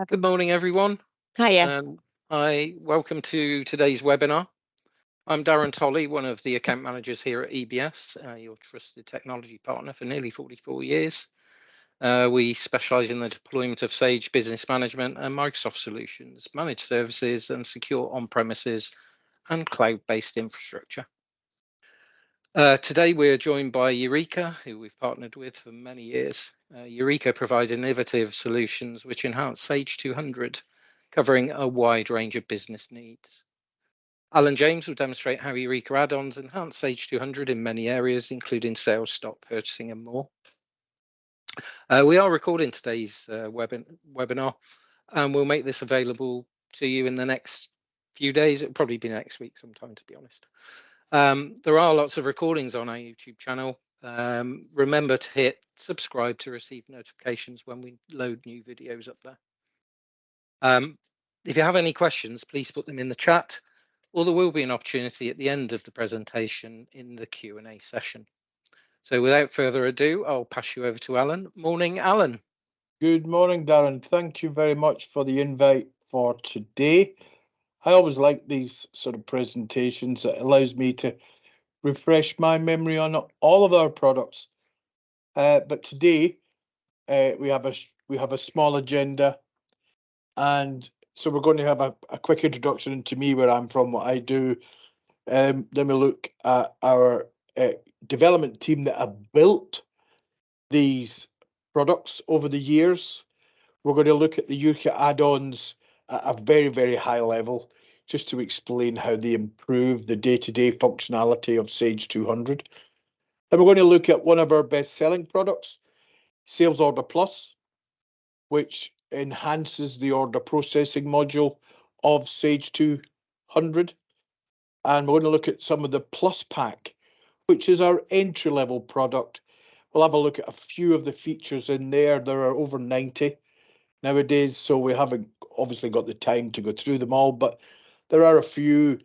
Good morning, everyone. Hiya. Welcome to today's webinar. I'm Darren Tolley, one of the account managers here at EBS, your trusted technology partner for nearly 44 years. We specialize in the deployment of Sage Business Management and Microsoft solutions, managed services and secure on-premises and cloud-based infrastructure. Today, we're joined by Eureka, who we've partnered with for many years. Eureka provides innovative solutions which enhance Sage 200, covering a wide range of business needs. Allan James will demonstrate how Eureka Addons enhance Sage 200 in many areas, including sales, stock, purchasing, and more. We are recording today's webinar, and we'll make this available to you in the next few days. It'll probably be next week sometime, to be honest. There are lots of recordings on our YouTube channel. Remember to hit subscribe to receive notifications when we load new videos up there. If you have any questions, please put them in the chat, or there will be an opportunity at the end of the presentation in the Q&A session. So without further ado, I'll pass you over to Allan. Morning, Allan. Good morning, Darren. Thank you very much for the invite for today. I always like these sort of presentations. It allows me to refresh my memory on all of our products. But today we have a small agenda, and so we're going to have a quick introduction into me, where I'm from, what I do. Then we'll look at our development team that have built these products over the years. We're going to look at the Eureka Add-ons at a very, very high level, just to explain how they improve the day-to-day functionality of Sage 200. Then we're going to look at one of our best-selling products, Sales Order Plus, which enhances the order processing module of Sage 200. And we're going to look at some of the Plus Pack, which is our entry-level product. We'll have a look at a few of the features in there. There are over 90 nowadays, so we haven't obviously got the time to go through them all, but there are a few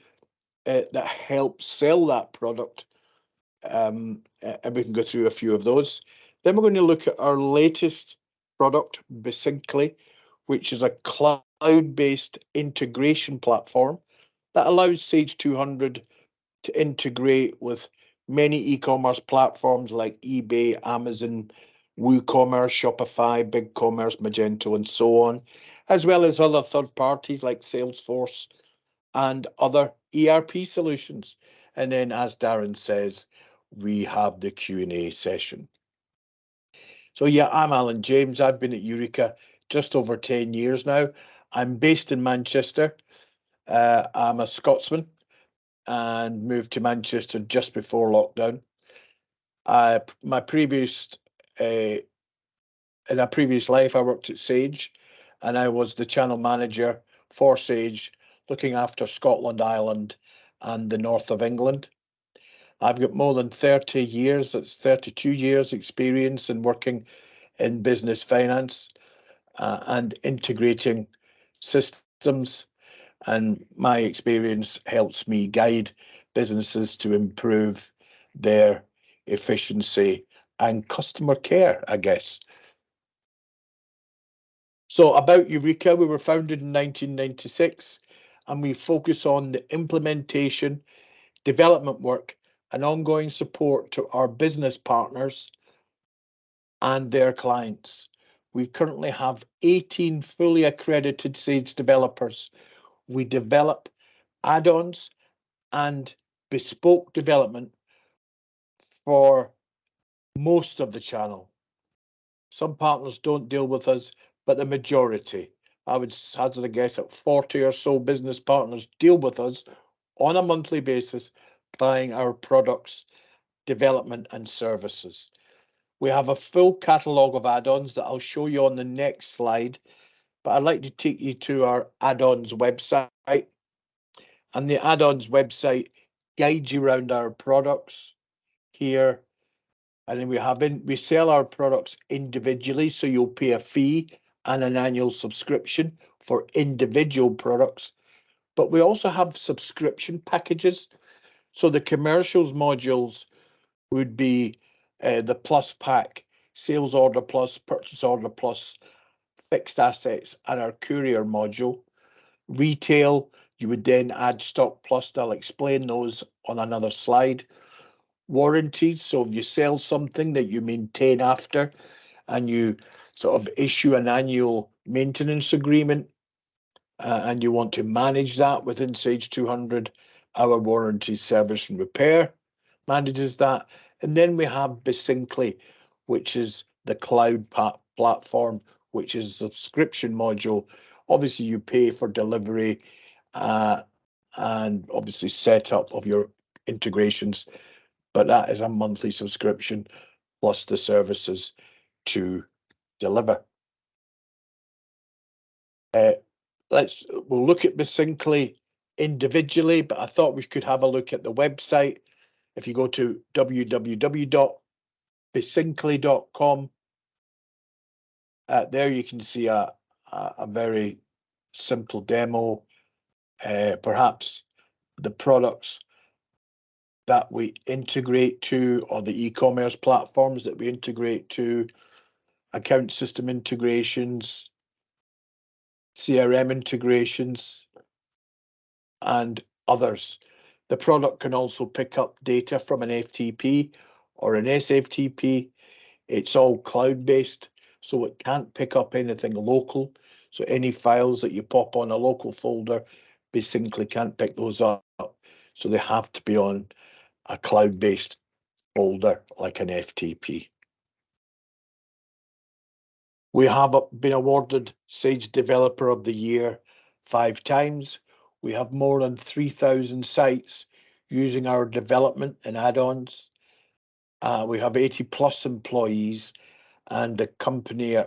that help sell that product, and we can go through a few of those. Then we're going to look at our latest product, Basincly, which is a cloud-based integration platform that allows Sage 200 to integrate with many e-commerce platforms like eBay, Amazon, WooCommerce, Shopify, BigCommerce, Magento, and so on, as well as other third parties like Salesforce and other ERP solutions. And then, as Darren says, we have the Q&A session. So yeah, I'm Allan James. I've been at Eureka just over 10 years now. I'm based in Manchester. I'm a Scotsman and moved to Manchester just before lockdown. In a previous life, I worked at Sage, and I was the channel manager for Sage, looking after Scotland, Ireland, and the north of England. I've got more than 30 years, that's 32 years experience in working in business finance and integrating systems, and my experience helps me guide businesses to improve their efficiency and customer care, I guess. So about Eureka, we were founded in 1996, and we focus on the implementation, development work, and ongoing support to our business partners and their clients. We currently have 18 fully accredited Sage developers. We develop add-ons and bespoke development for most of the channel. Some partners don't deal with us, but the majority, I would hazard a guess at 40 or so business partners, deal with us on a monthly basis, buying our products, development and services. We have a full catalogue of add-ons that I'll show you on the next slide, but I'd like to take you to our add-ons website. And the add-ons website guides you around our products here. And then we sell our products individually, so you'll pay a fee and an annual subscription for individual products. But we also have subscription packages. So the commercials modules would be the Plus Pack, Sales Order Plus, Purchase Order Plus, fixed assets and our courier module. Retail, you would then add Stock Plus. I'll explain those on another slide. Warranties, so if you sell something that you maintain after and you sort of issue an annual maintenance agreement and you want to manage that within Sage 200, our warranty service and repair manages that. And then we have Basincly, which is the cloud platform, which is a subscription module. Obviously, you pay for delivery and obviously setup of your integrations, but that is a monthly subscription plus the services to deliver. We'll look at Basincly individually, but I thought we could have a look at the website. If you go to www.basincly.com, there you can see a very simple demo, perhaps the products that we integrate to, or the e-commerce platforms that we integrate to, account system integrations, CRM integrations, and others. The product can also pick up data from an FTP or an SFTP. It's all cloud-based, so it can't pick up anything local. So any files that you pop on a local folder, Basincly can't pick those up. So they have to be on a cloud-based folder like an FTP. We have been awarded Sage Developer of the Year 5 times. We have more than 3,000 sites using our development and add-ons. We have 80 plus employees, and the company,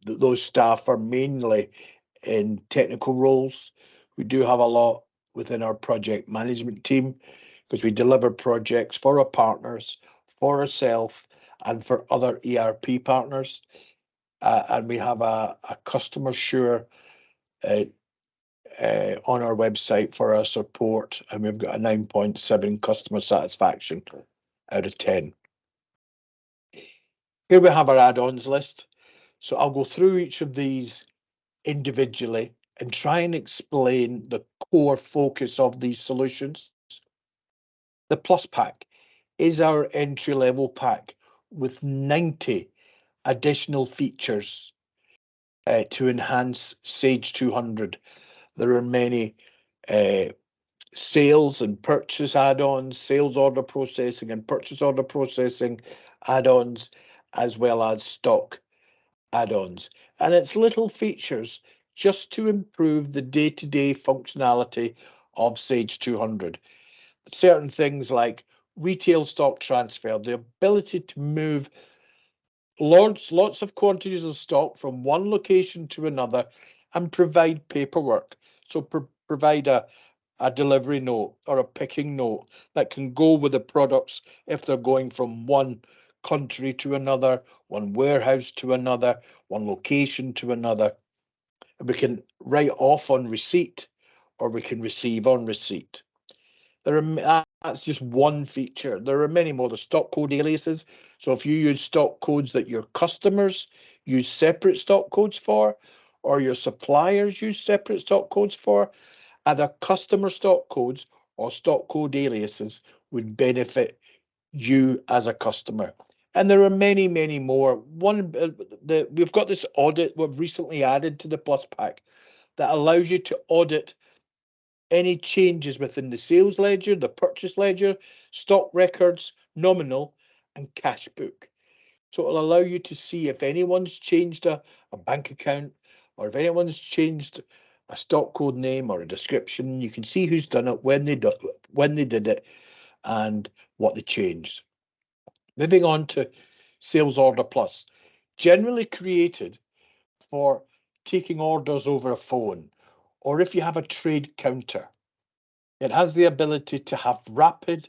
those staff are mainly in technical roles. We do have a lot within our project management team because we deliver projects for our partners, for ourselves, and for other ERP partners. And we have a customer sure on our website for our support, and we've got a 9.7 customer satisfaction out of 10. Here we have our add-ons list. So I'll go through each of these individually and try and explain the core focus of these solutions. The Plus Pack is our entry-level pack with 90 additional features to enhance Sage 200. There are many sales and purchase add-ons, sales order processing and purchase order processing add-ons, as well as stock add-ons. And it's little features just to improve the day-to-day functionality of Sage 200. Certain things like retail stock transfer, the ability to move lots of quantities of stock from one location to another and provide paperwork. So provide a delivery note or a picking note that can go with the products if they're going from one country to another, one warehouse to another, one location to another. We can write off on receipt or we can receive on receipt. That's just one feature. There are many more. The stock code aliases. So if you use stock codes that your customers use separate stock codes for, or your suppliers use separate stock codes for, either customer stock codes or stock code aliases would benefit you as a customer. And there are many, many more. We've got this audit we've recently added to the Plus Pack that allows you to audit any changes within the sales ledger, the purchase ledger, stock records, nominal, and cash book. So it'll allow you to see if anyone's changed a bank account or if anyone's changed a stock code name or a description. You can see who's done it, when they did it, and what they changed. Moving on to Sales Order Plus, generally created for taking orders over a phone, or if you have a trade counter. It has the ability to have rapid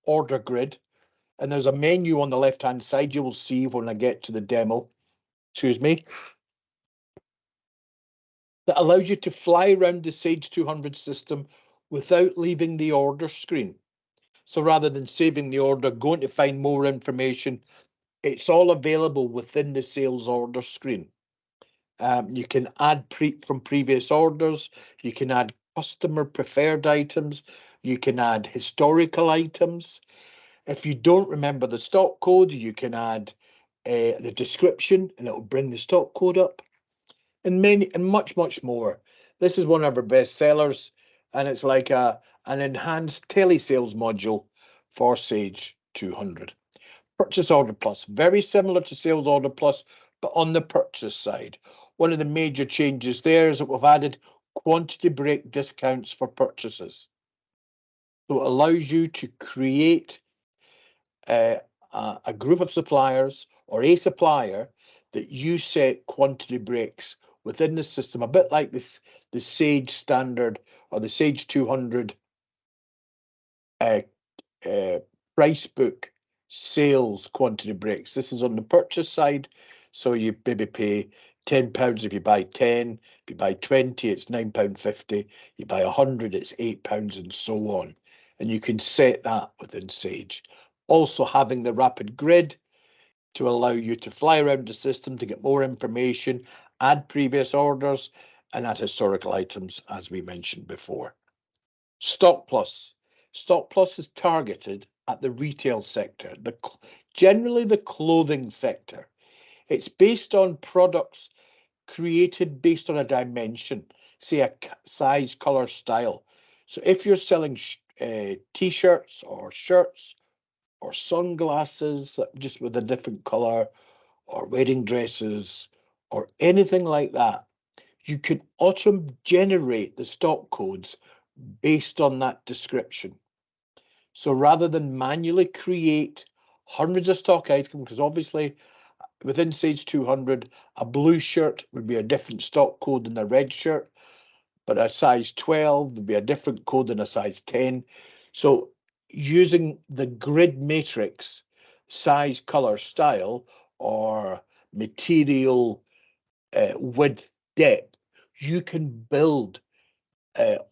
order grid, and there's a menu on the left-hand side you will see when I get to the demo, that allows you to fly around the Sage 200 system without leaving the order screen. So rather than saving the order, going to find more information, it's all available within the sales order screen. You can add from previous orders. You can add customer preferred items. You can add historical items. If you don't remember the stock code, you can add the description and it will bring the stock code up, and much more. This is one of our best sellers, and it's like an enhanced telesales module for Sage 200. Purchase Order Plus, very similar to Sales Order Plus, but on the purchase side. One of the major changes there is that we've added quantity break discounts for purchases. So it allows you to create a group of suppliers or a supplier that you set quantity breaks within the system, a bit like this, the Sage standard or the Sage 200 price book sales quantity breaks. This is on the purchase side, so you maybe pay £10 if you buy 10. If you buy 20, it's £9.50. You buy 100, it's £8, and so on. And you can set that within Sage. Also having the rapid grid to allow you to fly around the system to get more information, add previous orders, and add historical items, as we mentioned before. Stock Plus. Stock Plus is targeted at the retail sector, generally the clothing sector. It's based on products created based on a dimension, say a size, color, style. So if you're selling t-shirts or shirts or sunglasses just with a different color, or wedding dresses or anything like that, you can auto-generate the stock codes based on that description. So rather than manually create hundreds of stock items, because obviously within Sage 200, a blue shirt would be a different stock code than a red shirt, but a size 12 would be a different code than a size 10. So using the grid matrix, size, color, style, or material width, depth, you can build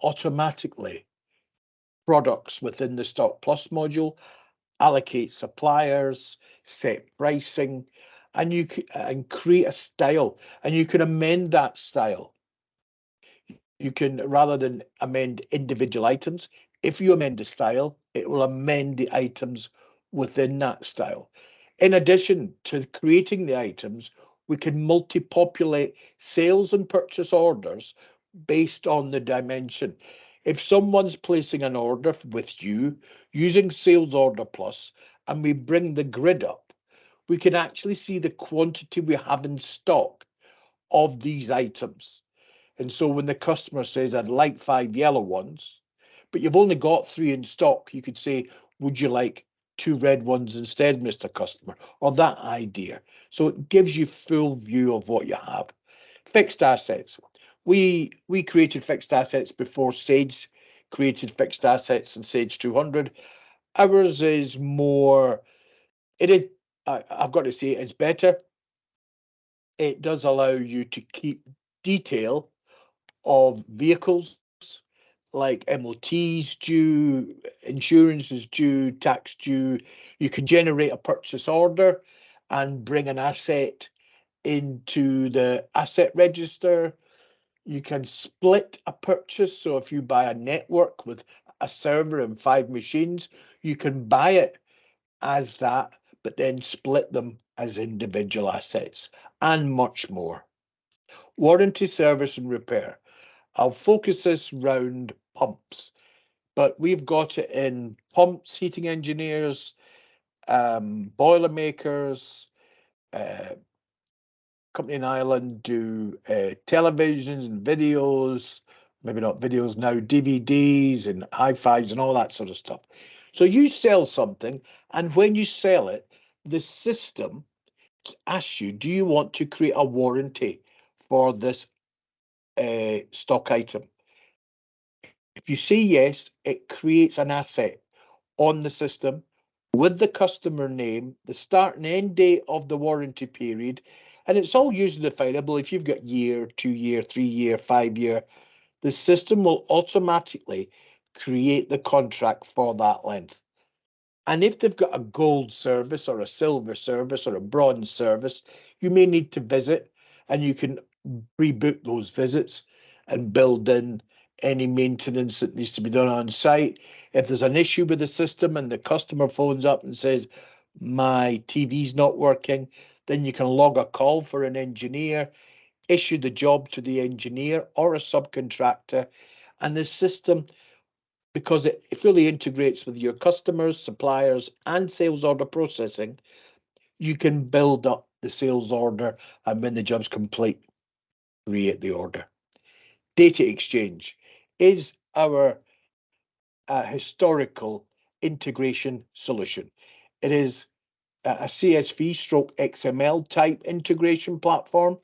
automatically products within the Stock Plus module, allocate suppliers, set pricing, and you can create a style, and you can amend that style. You can, rather than amend individual items, if you amend the style, it will amend the items within that style. In addition to creating the items, we can multi-populate sales and purchase orders based on the dimension. If someone's placing an order with you using Sales Order Plus, and we bring the grid up, we can actually see the quantity we have in stock of these items. And so when the customer says, I'd like 5 yellow ones, but you've only got 3 in stock, you could say, would you like 2 red ones instead, Mr. Customer? Or that idea. So it gives you full view of what you have. Fixed assets. We created fixed assets before Sage created fixed assets in Sage 200. Ours is more, I've got to say, it's better. It does allow you to keep detail of vehicles, like MOTs due, insurance is due, tax due. You can generate a purchase order and bring an asset into the asset register. You can split a purchase. So if you buy a network with a server and 5 machines, you can buy it as that, but then split them as individual assets, and much more. Warranty, service and repair. I'll focus this round pumps, but we've got it in pumps, heating engineers, boiler makers, company in Ireland do televisions and videos, maybe not videos now, DVDs and hi-fis and all that sort of stuff. So you sell something, and when you sell it, the system asks you, do you want to create a warranty for this stock item? If you say yes, it creates an asset on the system with the customer name, the start and end date of the warranty period, and it's all user definable. If you've got year, 2 year, 3 year, 5 year, the system will automatically create the contract for that length. And if they've got a gold service or a silver service or a bronze service, you may need to visit, and you can pre-book those visits and build in any maintenance that needs to be done on site. If there's an issue with the system and the customer phones up and says, my TV's not working, then you can log a call for an engineer, issue the job to the engineer or a subcontractor, and the system, because it fully integrates with your customers, suppliers, and sales order processing, you can build up the sales order, and when the job's complete, create the order. Data exchange is our historical integration solution. It is a CSV stroke XML type integration platform.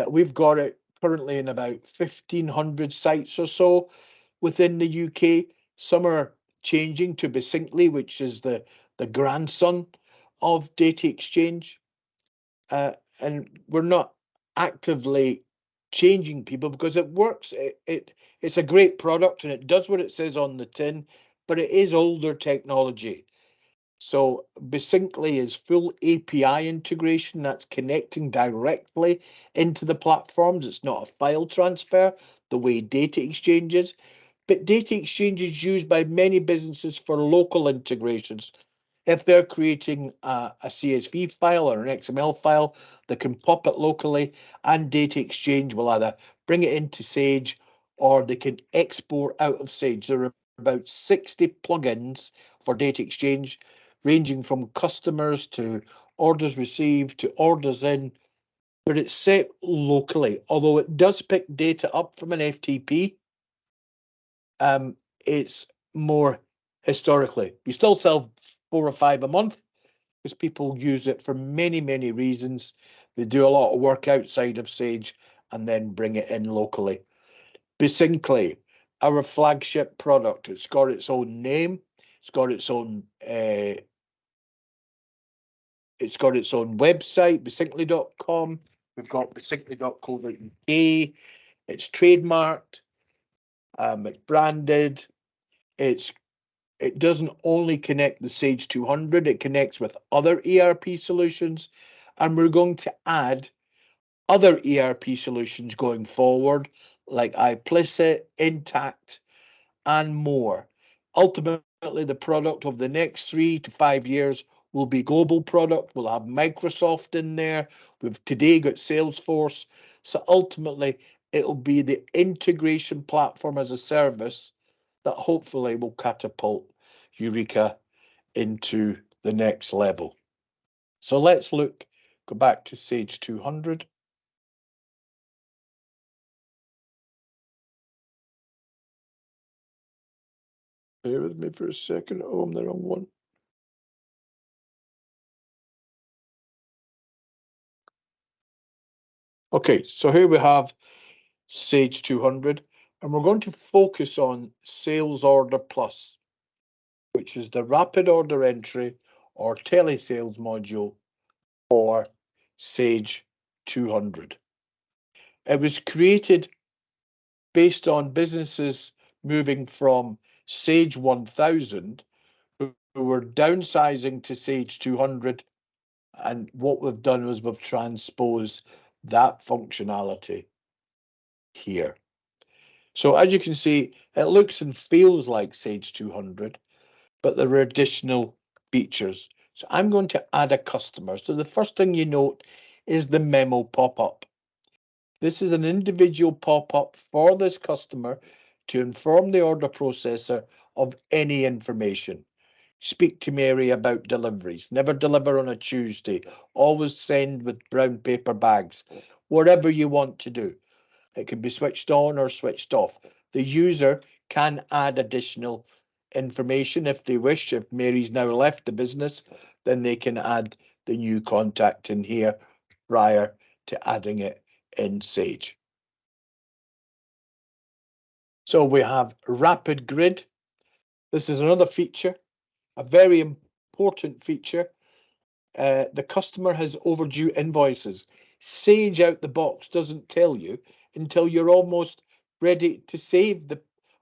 We've got it currently in about 1,500 sites or so within the UK. Some are changing to Besinctly, which is the grandson of data exchange. And we're not actively changing people because it works. It's a great product and it does what it says on the tin, but it is older technology. So Besinctly is full API integration. That's connecting directly into the platforms. It's not a file transfer the way data exchange is, but data exchange is used by many businesses for local integrations. If they're creating a CSV file or an XML file, they can pop it locally, and data exchange will either bring it into Sage or they can export out of Sage. There are about 60 plugins for data exchange, ranging from customers to orders received to orders in, but it's set locally. Although it does pick data up from an FTP, it's more historically. You still sell 4 or 5 a month because people use it for many, many reasons. They do a lot of work outside of Sage and then bring it in locally. Besinctly, our flagship product, it's got its own name, it's got its own website, besinctly.com. We've got besinctly.co.uk. It's trademarked, it's branded. It doesn't only connect the Sage 200, it connects with other ERP solutions, and we're going to add other ERP solutions going forward, like iPlicit, Intact, and more. Ultimately, the product of the next 3 to 5 years will be global product. We'll have Microsoft in there. We've today got Salesforce. So ultimately, it'll be the integration platform as a service that hopefully will catapult Eureka into the next level. So let's go back to Sage 200. Bear with me for a second. Oh, I'm the wrong one. Okay, so here we have Sage 200, and we're going to focus on Sales Order Plus, which is the rapid order entry or telesales module for Sage 200. It was created based on businesses moving from Sage 1000 who were downsizing to Sage 200, and what we've done was we've transposed that functionality here. So as you can see, it looks and feels like Sage 200, but there are additional features. So I'm going to add a customer. So the first thing you note is the memo pop-up. This is an individual pop-up for this customer to inform the order processor of any information. Speak to Mary about deliveries. Never deliver on a Tuesday. Always send with brown paper bags. Whatever you want to do. It can be switched on or switched off. The user can add additional information if they wish. If Mary's now left the business, then they can add the new contact in here prior to adding it in Sage. So we have Rapid Grid. This is another feature, a very important feature. The customer has overdue invoices. Sage out the box doesn't tell you until you're almost ready to save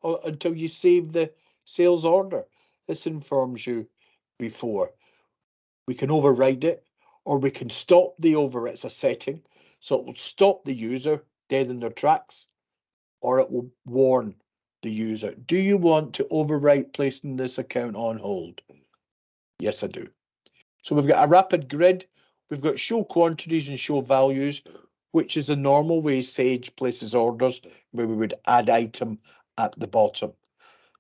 until you save the sales order. This informs you before. We can override it, or we can stop the over. It's a setting. So it will stop the user dead in their tracks, or it will warn the user, do you want to overwrite placing this account on hold? Yes, I do. So we've got a rapid grid. We've got show quantities and show values, which is the normal way Sage places orders, where we would add item at the bottom.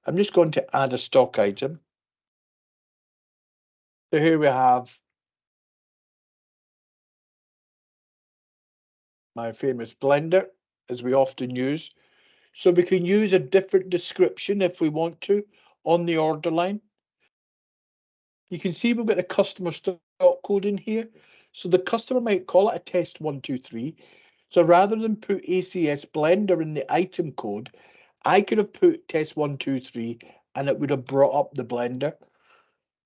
I'm just going to add a stock item. So here we have my famous blender, as we often use. So we can use a different description if we want to on the order line. You can see we've got the customer stock code in here. So the customer might call it a test 123. So rather than put ACS blender in the item code, I could have put test 123 and it would have brought up the blender.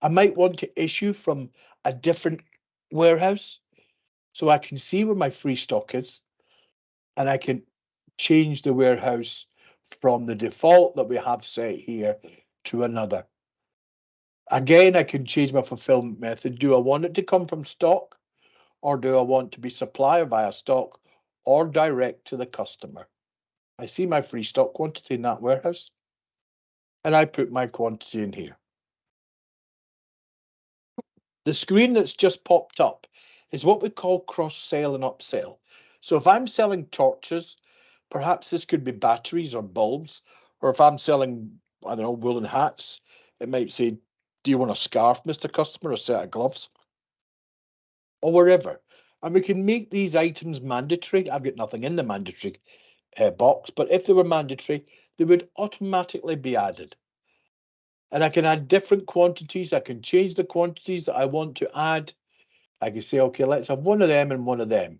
I might want to issue from a different warehouse so I can see where my free stock is, and I can change the warehouse from the default that we have set here to another. Again, I can change my fulfillment method. Do I want it to come from stock, or do I want to be supplier via stock or direct to the customer? I see my free stock quantity in that warehouse, and I put my quantity in here. The screen that's just popped up is what we call cross-sell and upsell. So if I'm selling torches, perhaps this could be batteries or bulbs, or if I'm selling, I don't know, woolen hats, it might say, do you want a scarf, Mr. Customer, or a set of gloves? Or wherever. And we can make these items mandatory. I've got nothing in the mandatory box, but if they were mandatory, they would automatically be added. And I can add different quantities. I can change the quantities that I want to add. I can say, okay, let's have one of them and one of them,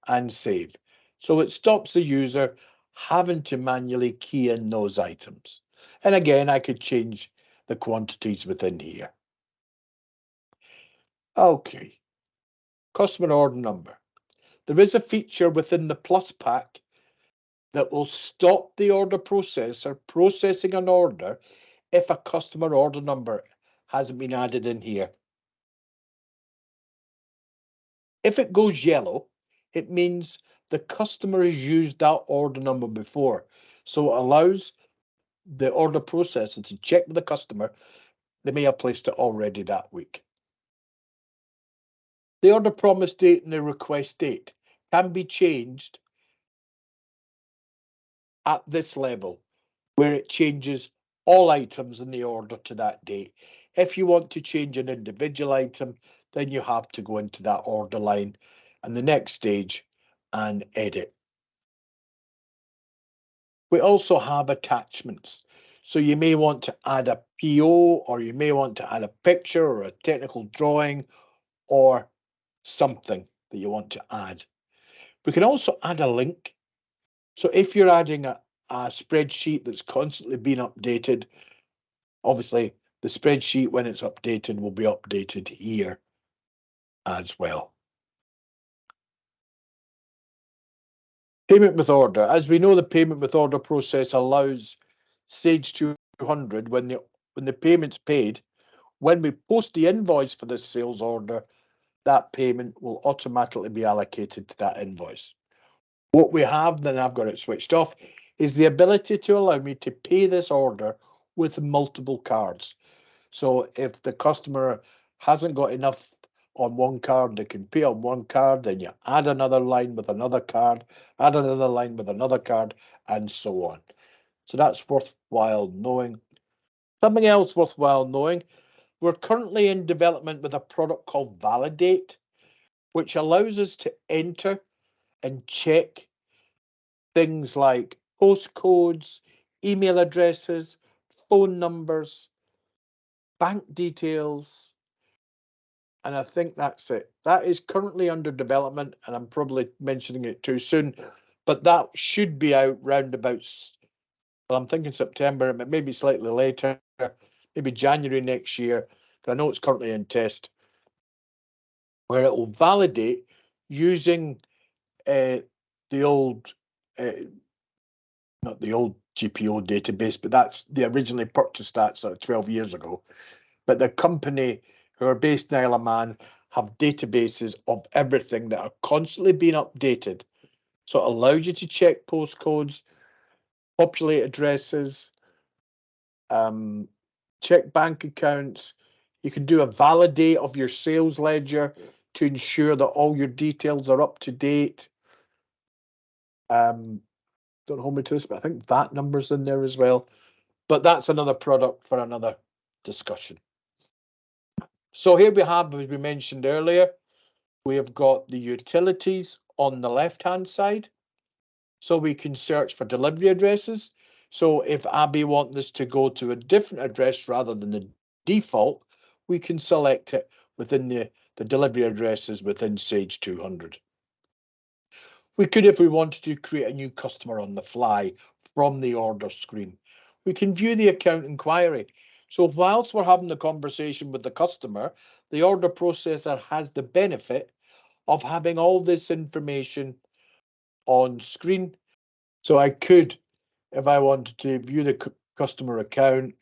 and save. So it stops the user having to manually key in those items. And again, I could change the quantities within here. Okay, customer order number. There is a feature within the Plus pack that will stop the order processor processing an order if a customer order number hasn't been added in here. If it goes yellow, it means the customer has used that order number before. So it allows the order processor to check with the customer. They may have placed it already that week. The order promise date and the request date can be changed at this level, where it changes all items in the order to that date. If you want to change an individual item, then you have to go into that order line and the next stage and edit. We also have attachments. So you may want to add a PO, or you may want to add a picture or a technical drawing or something that you want to add. We can also add a link. So if you're adding a spreadsheet that's constantly being updated, obviously the spreadsheet, when it's updated, will be updated here as well. Payment with order. As we know, the payment with order process allows Sage 200, when the payment's paid, when we post the invoice for this sales order, that payment will automatically be allocated to that invoice. What we have, then I've got it switched off, is the ability to allow me to pay this order with multiple cards. So if the customer hasn't got enough on one card, they can pay on one card, then you add another line with another card, add another line with another card, and so on. So that's worthwhile knowing. Something else worthwhile knowing, we're currently in development with a product called Validate, which allows us to enter and check things like postcodes, email addresses, phone numbers, bank details, and I think that's it. That is currently under development, and I'm probably mentioning it too soon, but that should be out round about, well, I'm thinking September, but maybe slightly later, maybe January next year. I know it's currently in test, where it will validate using the old, not the old GPO database, but that's the originally purchased that sort of 12 years ago. But the company who are based in Isle of Man have databases of everything that are constantly being updated. So it allows you to check postcodes, populate addresses, check bank accounts. You can do a validate of your sales ledger to ensure that all your details are up to date. Don't hold me to this, but I think VAT numbers in there as well. But that's another product for another discussion. So here we have, as we mentioned earlier, we have got the utilities on the left-hand side. So we can search for delivery addresses. So if Abby wants us to go to a different address rather than the default, we can select it within the delivery addresses within Sage 200. We could, if we wanted to, create a new customer on the fly from the order screen. We can view the account inquiry. So whilst we're having the conversation with the customer, the order processor has the benefit of having all this information on screen. So I could, if I wanted to, view the customer account,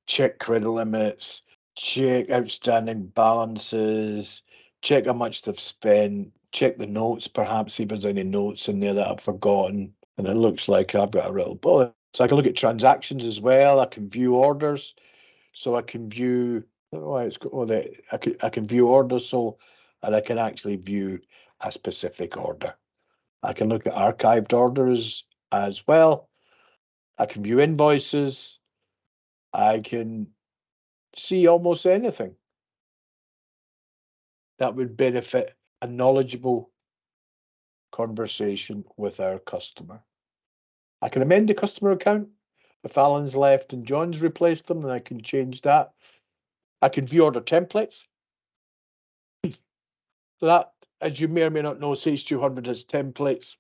check credit limits, check outstanding balances, check how much they've spent, check the notes, perhaps see if there's any notes in there that I've forgotten. And it looks like I've got a little bullet. So I can look at transactions as well. I can view orders. So I can view, I don't know why it's got all that. I can view orders, and I can actually view a specific order. I can look at archived orders as well. I can view invoices. I can see almost anything that would benefit a knowledgeable conversation with our customer. I can amend the customer account. If Alan's left and John's replaced them, then I can change that. I can view order templates. So that, as you may or may not know, Sage 200 has templates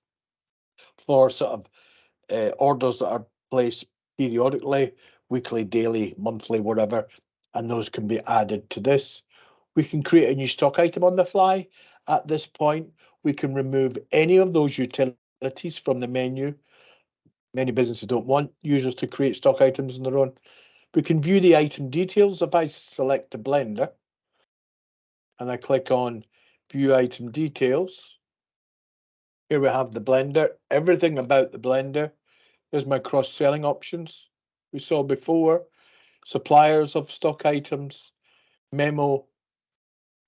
for sort of orders that are placed periodically, weekly, daily, monthly, whatever, and those can be added to this. We can create a new stock item on the fly. At this point, we can remove any of those utilities from the menu. Many businesses don't want users to create stock items on their own. We can view the item details. If I select the blender and I click on View Item Details, here we have the blender, everything about the blender. There's my cross-selling options we saw before, suppliers of stock items, memo,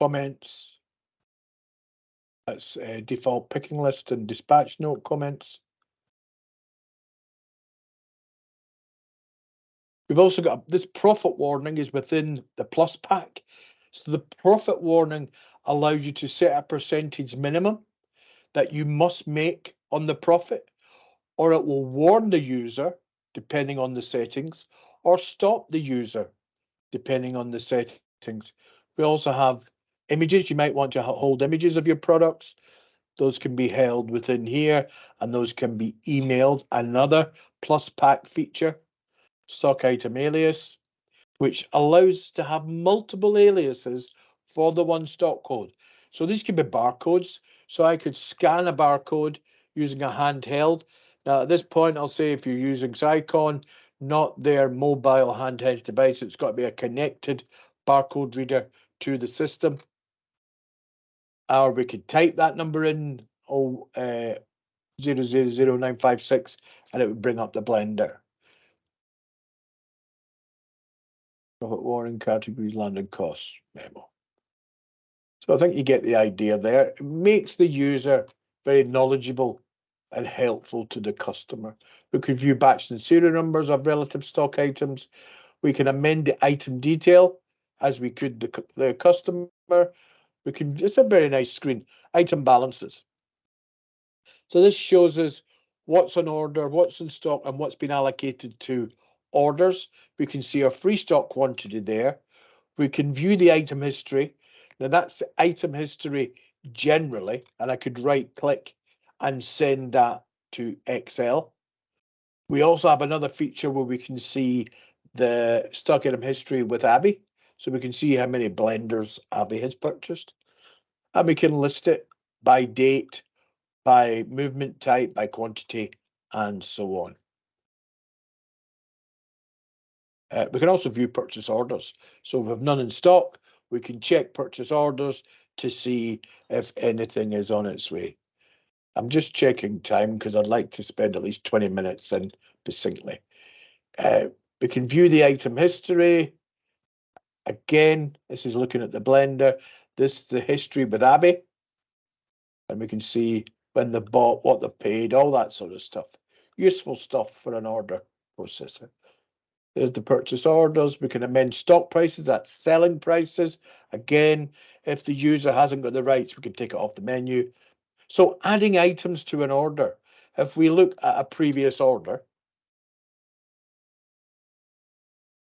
comments. That's default picking list and dispatch note comments. We've also got this profit warning is within the plus pack. So the profit warning allows you to set a percentage minimum that you must make on the profit, or it will warn the user depending on the settings, or stop the user depending on the settings. We also have images. You might want to hold images of your products. Those can be held within here, and those can be emailed. Another plus pack feature, stock item alias, which allows to have multiple aliases for the one stock code. So these can be barcodes. So I could scan a barcode using a handheld. Now at this point, I'll say if you're using Zycon, not their mobile handheld device, it's got to be a connected barcode reader to the system. Or we could type that number in, 000956, and it would bring up the blender. Profit warning, categories, landed costs, memo. So I think you get the idea there. It makes the user very knowledgeable and helpful to the customer. We can view batch and serial numbers of relative stock items. We can amend the item detail as we could the customer. We can, it's a very nice screen. Item balances. So this shows us what's on order, what's in stock, and what's been allocated to orders. We can see our free stock quantity there. We can view the item history. Now that's the item history generally, and I could right click and send that to Excel. We also have another feature where we can see the stock item history with Abby. So we can see how many blenders Abby has purchased. And we can list it by date, by movement type, by quantity, and so on. We can also view purchase orders. So if we have none in stock, we can check purchase orders to see if anything is on its way. I'm just checking time because I'd like to spend at least 20 minutes in succinctly. We can view the item history. Again, this is looking at the blender. This is the history with Abby. And we can see when they bought, what they've paid, all that sort of stuff. Useful stuff for an order processor. There's the purchase orders. We can amend stock prices, that's selling prices. Again, if the user hasn't got the rights, we can take it off the menu. So adding items to an order. If we look at a previous order,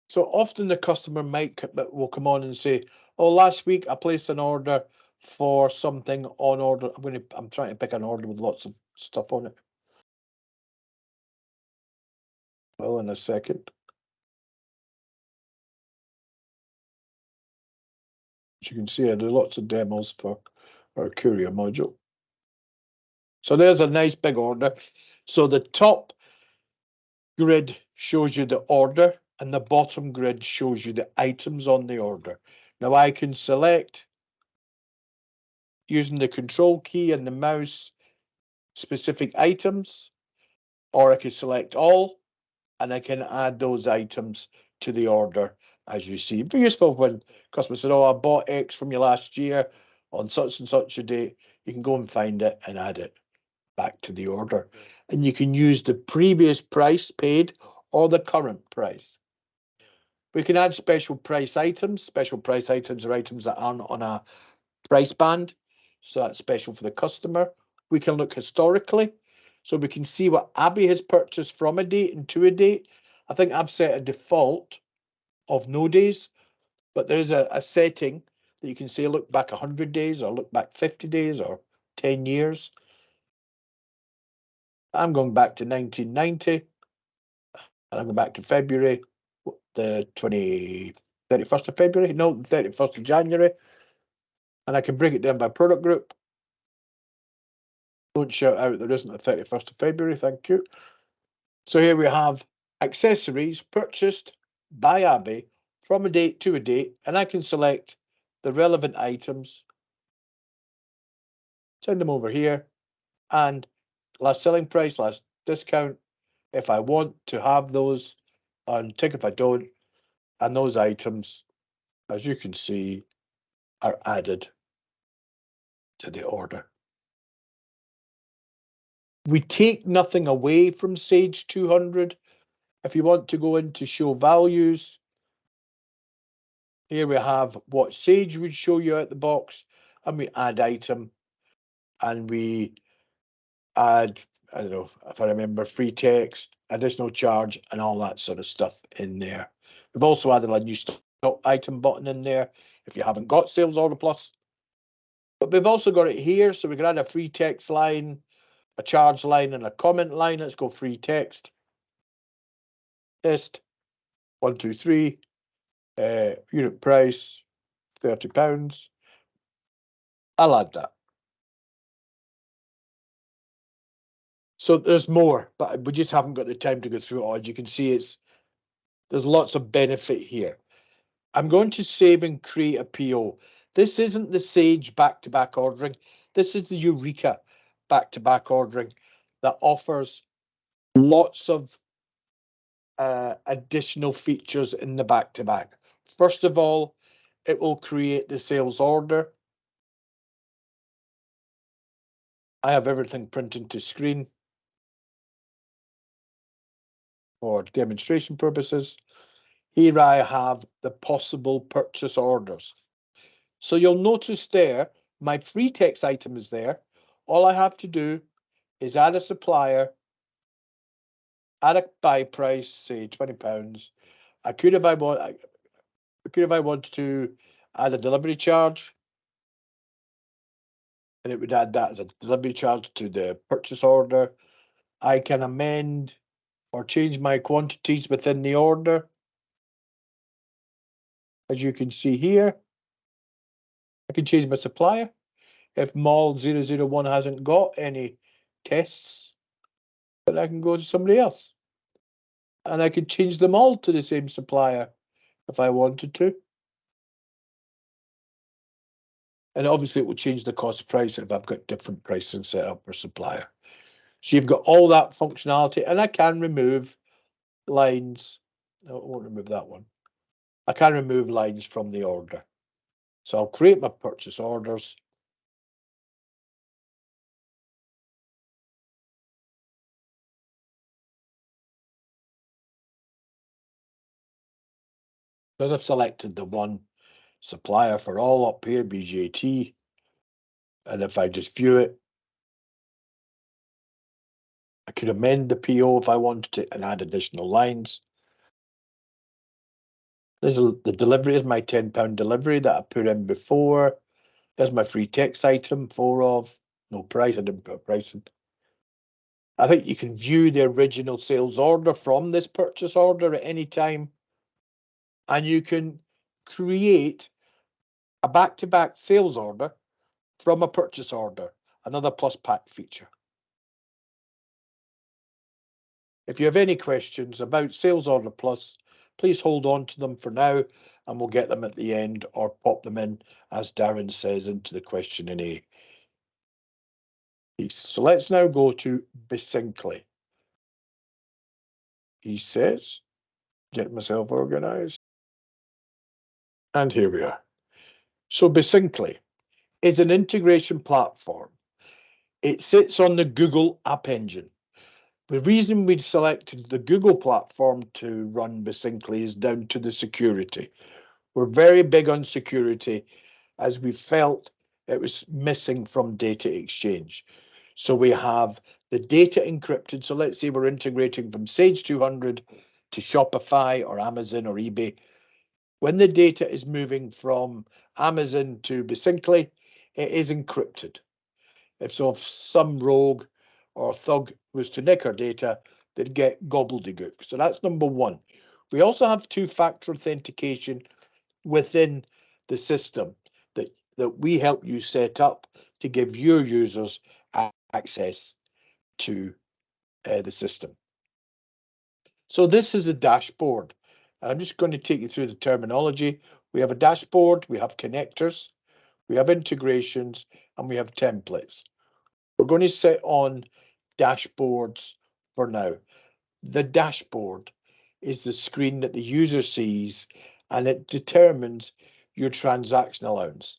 so often the customer will come on and say, oh, last week I placed an order for something on order. I'm trying to pick an order with lots of stuff on it. Well, in a second. As you can see, I do lots of demos for our courier module. So there's a nice big order. So the top grid shows you the order and the bottom grid shows you the items on the order. Now I can select using the control key and the mouse specific items, or I can select all and I can add those items to the order as you see. Very useful when customers say, oh, I bought X from you last year on such and such a date. You can go and find it and add it back to the order. And you can use the previous price paid or the current price. We can add special price items. Special price items are items that aren't on a price band. So that's special for the customer. We can look historically. So we can see what Abby has purchased from a date and to a date. I think I've set a default of no days, but there is a setting that you can say look back 100 days or look back 50 days or 10 years. I'm going back to 1990, and I'm going back to February, the 31st of February, no, the 31st of January, and I can break it down by product group. Don't shout out there isn't a 31st of February, thank you. So here we have accessories purchased by Abby from a date to a date, and I can select the relevant items, send them over here, and last selling price, last discount, if I want to have those, and tick if I don't, and those items, as you can see, are added to the order. We take nothing away from Sage 200. If you want to go into show values, here we have what Sage would show you out the box, and we add item, and we add, I don't know if I remember, free text, additional charge, and all that sort of stuff in there. We've also added a new stock item button in there if you haven't got Sales Order Plus. But we've also got it here, so we can add a free text line, a charge line, and a comment line. Let's go free text. Test 1, 2, 3. Unit price £30. I'll add that. So there's more, but we just haven't got the time to go through it all. As you can see, there's lots of benefit here. I'm going to save and create a PO. This isn't the Sage back-to-back ordering. This is the Eureka back-to-back ordering that offers lots of additional features in the back-to-back. First of all, it will create the sales order. I have everything printed to screen for demonstration purposes. Here I have the possible purchase orders. So you'll notice there, my free text item is there. All I have to do is add a supplier, add a buy price, say £20. I could, if I want to add a delivery charge, and it would add that as a delivery charge to the purchase order. I can amend or change my quantities within the order. As you can see here, I can change my supplier. If Mall 001 hasn't got any tests, then I can go to somebody else. And I could change them all to the same supplier if I wanted to. And obviously it will change the cost price if I've got different pricing set up per supplier. So you've got all that functionality, and I can remove lines. No, I won't remove that one. I can remove lines from the order. So I'll create my purchase orders. Because I've selected the one supplier for all up here, BJT, and if I just view it, I could amend the PO if I wanted to and add additional lines. This is the delivery is my £10 delivery that I put in before. There's my free text item, 4 of, no price, I didn't put a price in. I think you can view the original sales order from this purchase order at any time. And you can create a back-to-back sales order from a purchase order, another plus pack feature. If you have any questions about Sales Order Plus, please hold on to them for now and we'll get them at the end or pop them in, as Darren says, into the Q&A piece. So let's now go to Besincly. He says, get myself organized. And here we are. So Besincly is an integration platform. It sits on the Google App Engine. The reason we selected the Google platform to run Besincly is down to the security. We're very big on security as we felt it was missing from data exchange. So we have the data encrypted. So let's say we're integrating from Sage 200 to Shopify or Amazon or eBay. When the data is moving from Amazon to Besincly, it is encrypted. If some rogue or thug was to nick our data, they'd get gobbledygook. So that's number one. We also have two-factor authentication within the system that we help you set up to give your users access to the system. So this is a dashboard. I'm just going to take you through the terminology. We have a dashboard, we have connectors, we have integrations, and we have templates. We're going to sit on dashboards for now. The dashboard is the screen that the user sees and it determines your transaction allowance.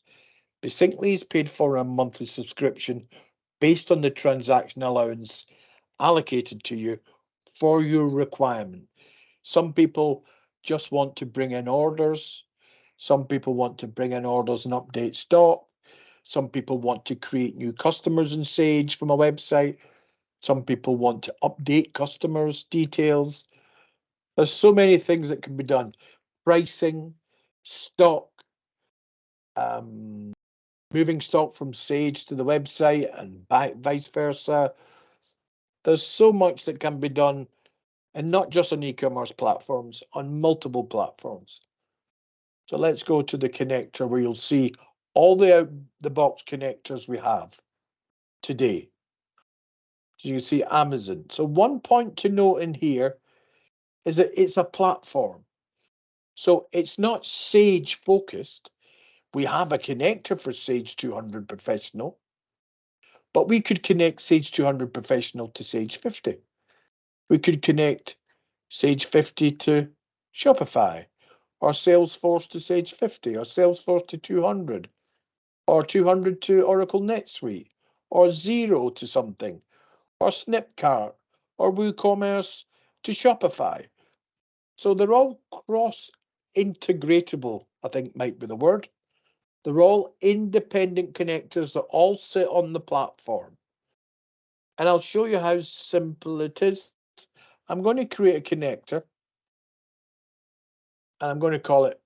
Besincly is paid for a monthly subscription based on the transaction allowance allocated to you for your requirement. Some people just want to bring in orders. Some people want to bring in orders and update stock. Some people want to create new customers in Sage from a website. Some people want to update customers' details. There's so many things that can be done. Pricing, stock, moving stock from Sage to the website and vice versa. There's so much that can be done, and not just on e-commerce platforms, on multiple platforms. So let's go to the connector where you'll see all the out-the-box connectors we have today. So you see Amazon. So one point to note in here is that it's a platform. So it's not Sage focused. We have a connector for Sage 200 Professional, but we could connect Sage 200 Professional to Sage 50. We could connect Sage 50 to Shopify, or Salesforce to Sage 50, or Salesforce to 200, or 200 to Oracle NetSuite, or Xero to something, or Snipcart, or WooCommerce to Shopify. So they're all cross-integratable, I think might be the word. They're all independent connectors that all sit on the platform. And I'll show you how simple it is. I'm going to create a connector. And I'm going to call it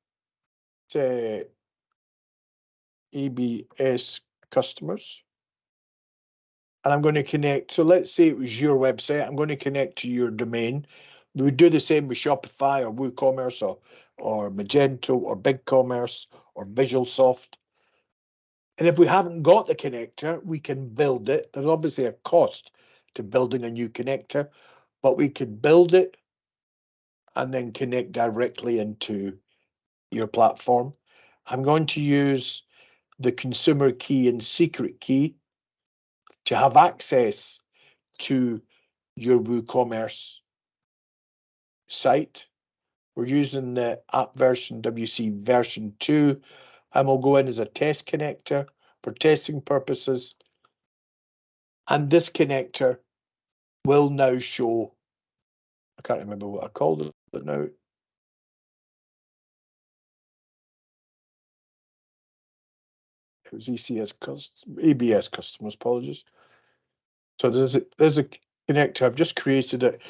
EBS customers. And I'm going to connect. So let's say it was your website. I'm going to connect to your domain. We would do the same with Shopify or WooCommerce or Magento or BigCommerce or VisualSoft. And if we haven't got the connector, we can build it. There's obviously a cost to building a new connector, but we could build it and then connect directly into your platform. I'm going to use the consumer key and secret key to have access to your WooCommerce site. We're using the app version WC version 2, and we'll go in as a test connector for testing purposes. And this connector will now show, I can't remember what I called it, but now it was EBS customers, apologies. So there's a connector I've just created at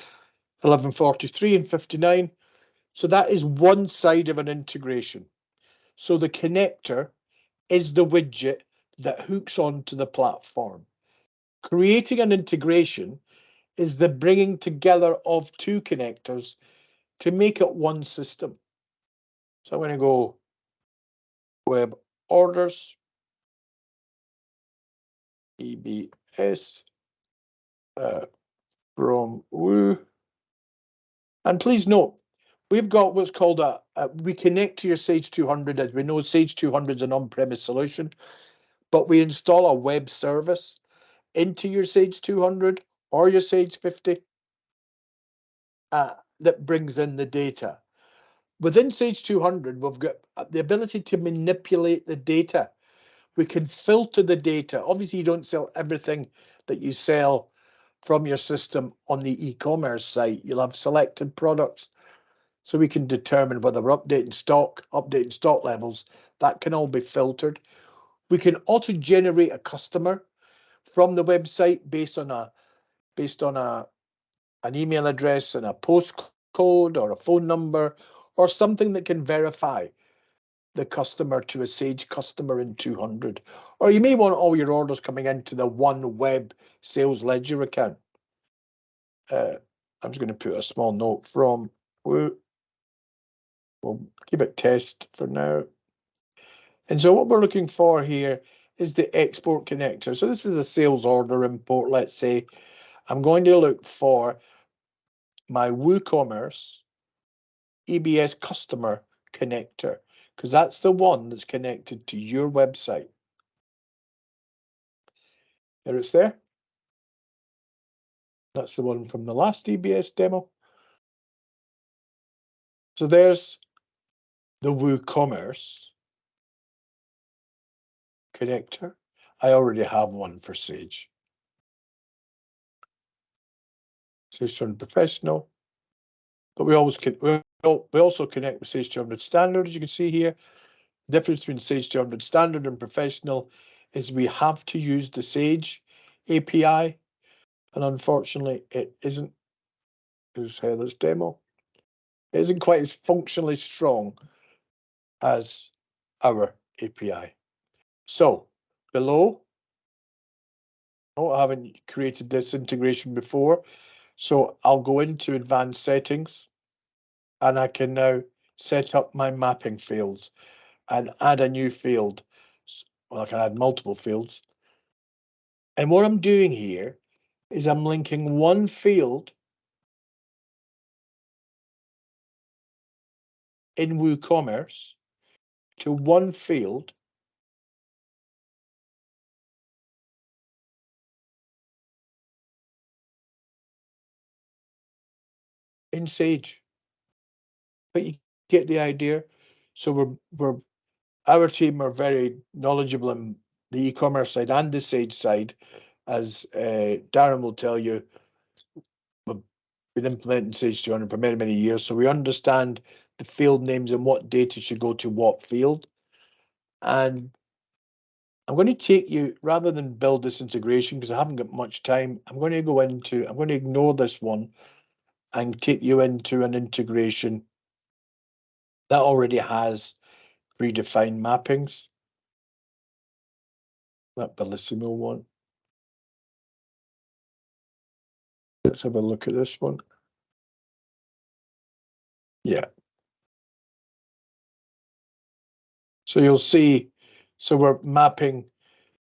11:43 and 59. So that is one side of an integration. So the connector is the widget that hooks onto the platform. Creating an integration is the bringing together of two connectors to make it one system. So I'm going to go web orders, EBS from Woo. And please note, we've got what's called we connect to your Sage 200. As we know, Sage 200 is an on-premise solution, but we install a web service into your Sage 200 or your Sage 50 that brings in the data. Within Sage 200, we've got the ability to manipulate the data. We can filter the data. Obviously, you don't sell everything that you sell from your system on the e-commerce site. You'll have selected products. So we can determine whether we're updating stock levels. That can all be filtered. We can auto-generate a customer from the website based on an email address and a postcode or a phone number or something that can verify the customer to a Sage customer in 200. Or you may want all your orders coming into the one web sales ledger account. I'm just going to put a small note from Woo. We'll keep it test for now. And so what we're looking for here is the export connector. So this is a sales order import, let's say. I'm going to look for my WooCommerce EBS customer connector, because that's the one that's connected to your website. There it's there. That's the one from the last EBS demo. So there's the WooCommerce connector. I already have one for Sage. Sage 200 Professional. But we also connect with Sage 200 Standard, as you can see here. The difference between Sage 200 Standard and Professional is we have to use the Sage API, and unfortunately it isn't. Here's Heather's demo. It isn't quite as functionally strong as our API. So below, I haven't created this integration before, so I'll go into advanced settings and I can now set up my mapping fields and add a new field. Well, I can add multiple fields. And what I'm doing here is I'm linking one field in WooCommerce to one field in Sage. But you get the idea. So our team are very knowledgeable in the e-commerce side and the Sage side, as Darren will tell you. We've been implementing Sage 200 for many, many years, so we understand the field names and what data should go to what field. And I'm going to take you, rather than build this integration, because I haven't got much time, I'm going to ignore this one and take you into an integration that already has predefined mappings. That Bellissimo one. Let's have a look at this one. Yeah. So you'll see, so we're mapping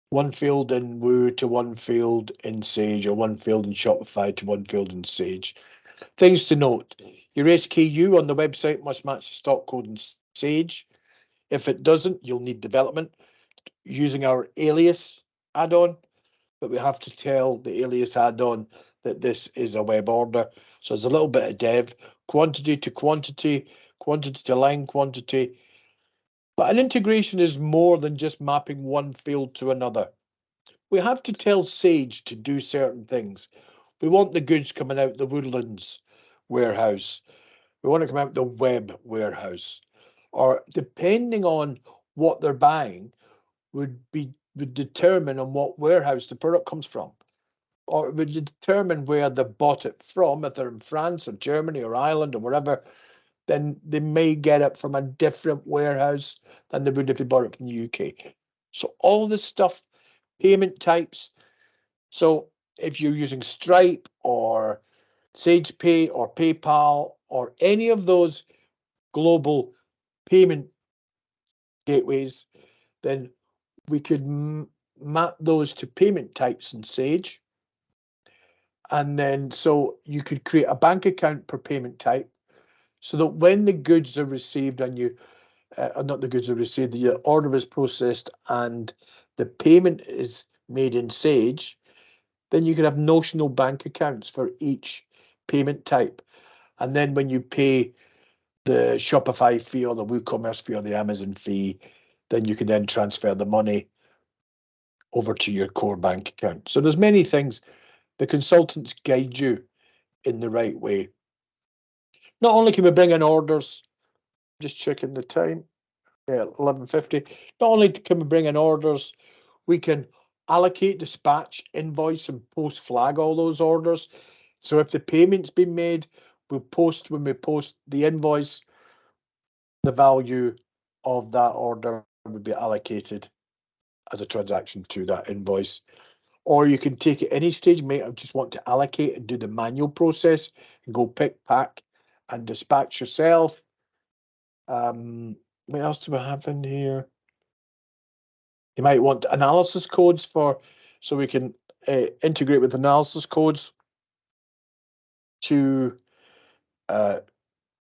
one field in Woo to one field in Sage, or one field in Shopify to one field in Sage. Things to note, your SKU on the website must match the stock code in Sage. If it doesn't, you'll need development. using our alias add-on, but we have to tell the alias add-on that this is a web order. So there's a little bit of dev, quantity to quantity, quantity to line quantity. But an integration is more than just mapping one field to another. We have to tell Sage to do certain things. We want the goods coming out the Woodlands warehouse. We want to come out the web warehouse. Or depending on what they're buying would determine on what warehouse the product comes from. Or it would determine where they bought it from. If they're in France or Germany or Ireland or wherever, then they may get it from a different warehouse than they would if they bought it from the UK. So all this stuff, payment types. So if you're using Stripe or Sage Pay or PayPal or any of those global payment gateways, then we could map those to payment types in Sage. And then so you could create a bank account per payment type so that when the goods are received and you, not the goods are received, the order is processed and the payment is made in Sage, then you can have notional bank accounts for each payment type. And then when you pay the Shopify fee or the WooCommerce fee or the Amazon fee, then you can then transfer the money over to your core bank account. So there's many things. The consultants guide you in the right way. Not only can we bring in orders, just checking the time, yeah, 11:50. Not only can we bring in orders, we can allocate, dispatch, invoice, and post flag all those orders. So if the payment's been made, we'll post, when we post the invoice, the value of that order would be allocated as a transaction to that invoice. Or you can take it any stage. You might just want to allocate and do the manual process and go pick, pack, and dispatch yourself. What else do we have in here? You might want analysis codes so we can integrate with analysis codes to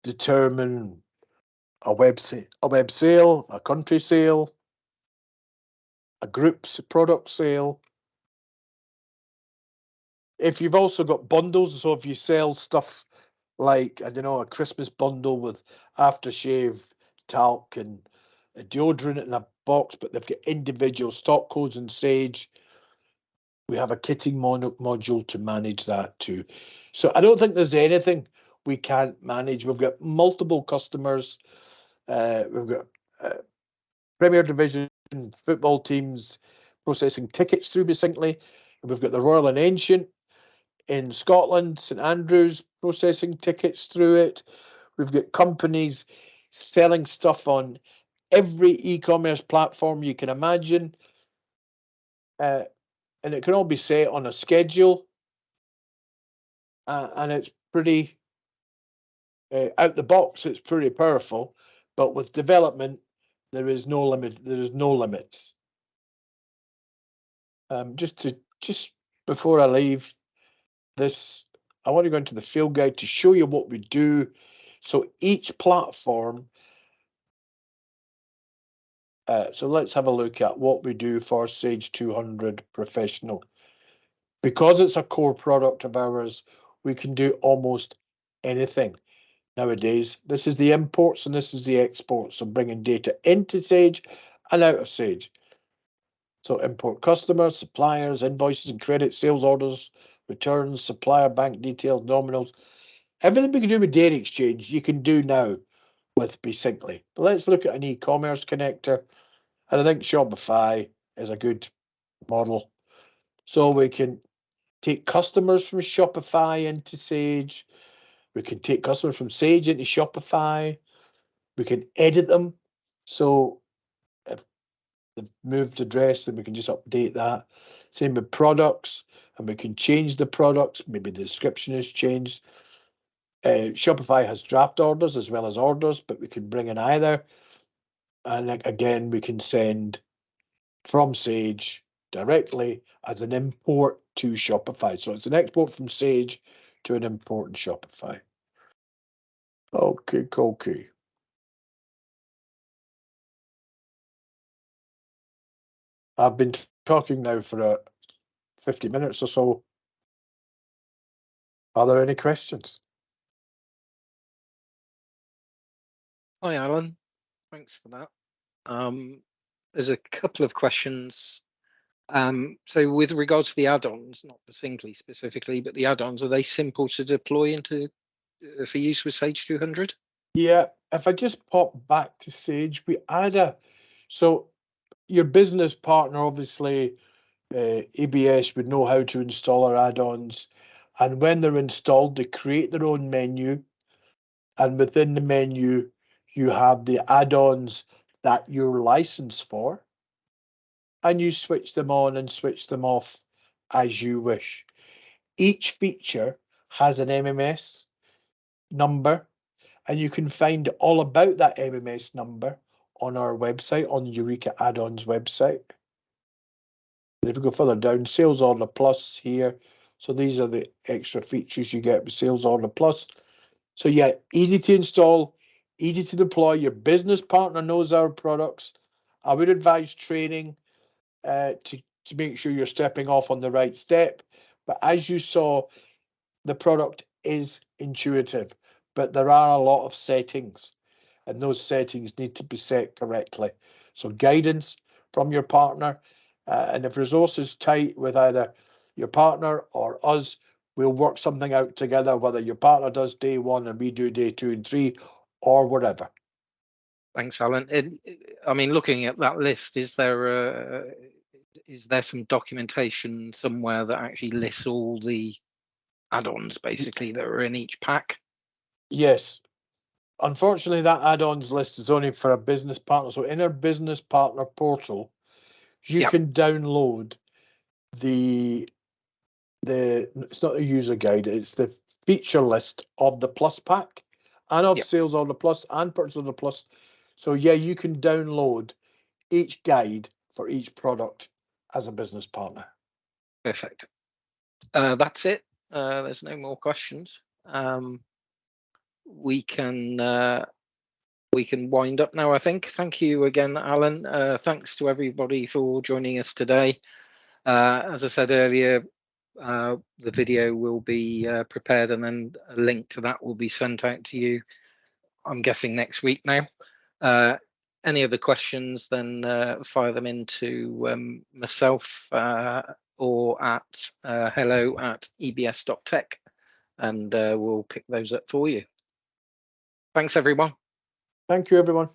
determine a web sale, a country sale, a group's product sale. If you've also got bundles, so if you sell stuff like, I don't know, a Christmas bundle with aftershave, talc, and a deodorant in a box, but they've got individual stock codes in Sage, we have a kitting module to manage that too. So I don't think there's anything we can't manage. We've got multiple customers. We've got Premier Division football teams processing tickets through Besinctly. We've got the Royal and Ancient in Scotland, St Andrews, processing tickets through it. We've got companies selling stuff on every e-commerce platform you can imagine. And it can all be set on a schedule. And it's pretty, out the box, it's pretty powerful. But with development, there is no limit. There is no limits. Just before I leave this, I want to go into the field guide to show you what we do. So each platform, so let's have a look at what we do for Sage 200 Professional. Because it's a core product of ours, we can do almost anything nowadays. This is the imports and this is the exports. So bringing data into Sage and out of Sage. So import customers, suppliers, invoices and credit, sales orders, returns, supplier bank details, nominals. Everything we can do with data exchange, you can do now with Besincly. But let's look at an e-commerce connector. And I think Shopify is a good model. So we can take customers from Shopify into Sage. We can take customers from Sage into Shopify. We can edit them. So if they've moved address, then we can just update that. Same with products, and we can change the products. Maybe the description is changed. Shopify has draft orders as well as orders, but we can bring in either. And again, we can send from Sage directly as an import to Shopify. So it's an export from Sage to an import in Shopify. Okay. I've been talking now for 50 minutes or so. Are there any questions? Hi, Alan. Thanks for that. There's a couple of questions. So with regards to the add-ons, not the Singly specifically, but the add-ons, are they simple to deploy into for use with Sage 200? Yeah, if I just pop back to Sage, we add so your business partner, obviously, EBS would know how to install our add-ons. And when they're installed, they create their own menu. And within the menu, you have the add-ons that you're licensed for. And you switch them on and switch them off as you wish. Each feature has an MMS number, and you can find all about that MMS number on our website, on the Eureka Addons website. If we go further down, Sales Order Plus here. So these are the extra features you get with Sales Order Plus. So yeah, easy to install, easy to deploy. Your business partner knows our products. I would advise training to make sure you're stepping off on the right step. But as you saw, the product is intuitive, but there are a lot of settings, and those settings need to be set correctly. So guidance from your partner, and if resources tight with either your partner or us, we'll work something out together, whether your partner does day 1 and we do day 2 and 3 or whatever. Thanks, Alan. I mean, looking at that list, is there some documentation somewhere that actually lists all the add-ons basically that are in each pack? Yes. Unfortunately, that add-ons list is only for a business partner. So in our business partner portal, you can download it's not a user guide, it's the feature list of the Plus pack and of Sales Order Plus and Purchase Order Plus. So yeah, you can download each guide for each product as a business partner. Perfect. That's it. There's no more questions. We can wind up now, I think. Thank you again, Alan. Thanks to everybody for joining us today. As I said earlier, the video will be prepared and then a link to that will be sent out to you, I'm guessing next week now. Any other questions, then fire them into myself or at hello@ebs.tech, and we'll pick those up for you. Thanks, everyone. Thank you, everyone.